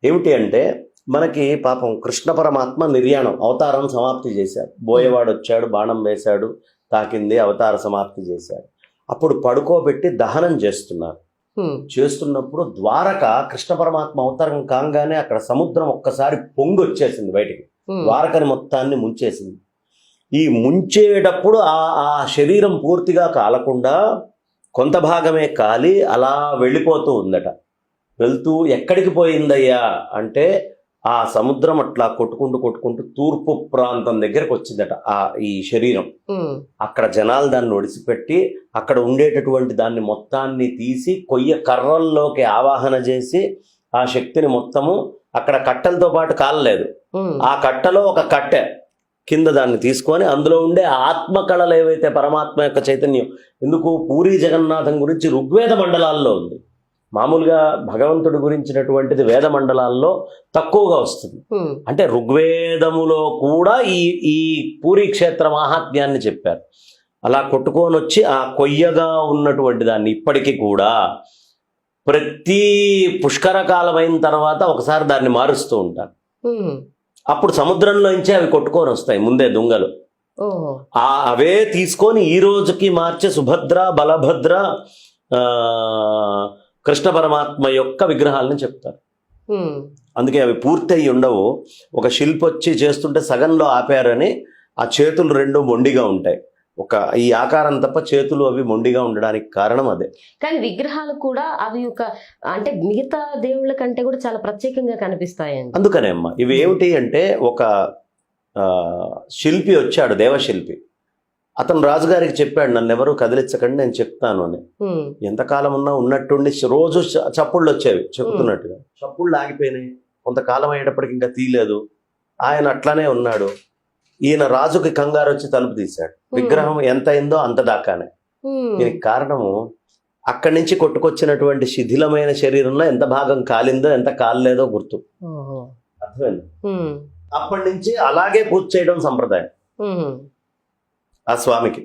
ఏమిటి అంటే మనకి పాపం కృష్ణ పరమాత్మ నిర్యాణం అవతారం సమాప్తి చేశాడు. బోయేవాడు వచ్చాడు, బాణం వేశాడు, తాకింది, అవతార సమాప్తి చేశాడు. అప్పుడు పడుకోబెట్టి దహనం చేస్తున్నారు. చేస్తున్నప్పుడు ద్వారక కృష్ణ పరమాత్మ అవతారం కాగానే అక్కడ సముద్రం ఒక్కసారి పొంగి వచ్చేసింది బయటికి, ద్వారకని మొత్తాన్ని ముంచేసింది. ఈ ముంచేటప్పుడు ఆ శరీరం పూర్తిగా కాలకుండా కొంత భాగమే కాలి అలా వెళ్ళిపోతూ ఉందట. వెళ్తూ ఎక్కడికి పోయిందయ్యా అంటే ఆ సముద్రం అట్లా కొట్టుకుంటూ తూర్పు ప్రాంతం దగ్గరకు వచ్చిందట ఈ శరీరం. అక్కడ జనాలు దాన్ని ఒడిసిపెట్టి అక్కడ ఉండేటటువంటి దాన్ని మొత్తాన్ని తీసి కొయ్య కర్రల్లోకి ఆవాహన చేసి ఆ శక్తిని మొత్తము అక్కడ కట్టెలతో పాటు కాలలేదు, ఆ కట్టలో ఒక కట్టె కింద దాన్ని తీసుకొని అందులో ఉండే ఆత్మకళలు ఏవైతే పరమాత్మ యొక్క చైతన్యం, ఎందుకు పూరీ జగన్నాథం గురించి ఋగ్వేద మండలాల్లో ఉంది. మామూలుగా భగవంతుడి గురించినటువంటిది వేద మండలాల్లో తక్కువగా వస్తుంది. అంటే ఋగ్వేదములో కూడా ఈ పూరీ క్షేత్ర మాహాత్మ్యాన్ని చెప్పారు. అలా కొట్టుకొని వచ్చి ఆ కొయ్యగా ఉన్నటువంటి దాన్ని ఇప్పటికీ కూడా ప్రతి పుష్కర కాలం అయిన తర్వాత ఒకసారి దాన్ని మారుస్తూ ఉంటారు. అప్పుడు సముద్రంలోంచి అవి కొట్టుకొని వస్తాయి ముందే దుంగలు. అవే తీసుకొని ఈ రోజుకి మార్చే సుభద్ర, బలభద్ర, కృష్ణ పరమాత్మ యొక్క విగ్రహాలను చెప్తారు. అందుకే అవి పూర్తయి ఉండవు. ఒక శిల్పి వచ్చి చేస్తుంటే సగంలో ఆపారని ఆ చేతులు రెండు మొండిగా ఉంటాయి. ఈ ఆకారం తప్ప చేతులు అవి మొండిగా ఉండడానికి కారణం అదే. కానీ విగ్రహాలు కూడా అవి అంటే మిగతా దేవుళ్ళ కంటే కూడా చాలా ప్రత్యేకంగా కనిపిస్తాయండి. అందుకనే అమ్మా ఇవి ఏమిటి అంటే ఒక శిల్పి వచ్చాడు, దేవశిల్పి. అతను రాజుగారికి చెప్పాడు, నన్ను ఎవరు కదిలించకండి, నేను చెప్తాను అని. ఎంతకాలం ఉన్నా ఉన్నట్టుండి రోజు చప్పుళ్ళు వచ్చేవి చెప్తున్నట్టుగా. చప్పుళ్ళు ఆగిపోయినాయి. కొంతకాలం అయ్యేటప్పటికి ఇంకా తీయలేదు. ఆయన అట్లానే ఉన్నాడు. ఈయన రాజుకి కంగారు వచ్చి తలుపు తీశాడు. విగ్రహం ఎంత అయిందో అంత దాకానే. దీనికి కారణము అక్కడి నుంచి కొట్టుకొచ్చినటువంటి శిథిలమైన శరీరంలో ఎంత భాగం కాలిందో ఎంత కాలేదో గుర్తు. అర్థమైంది? అప్పటి నుంచి అలాగే పూజ చేయడం సంప్రదాయం ఆ స్వామికి.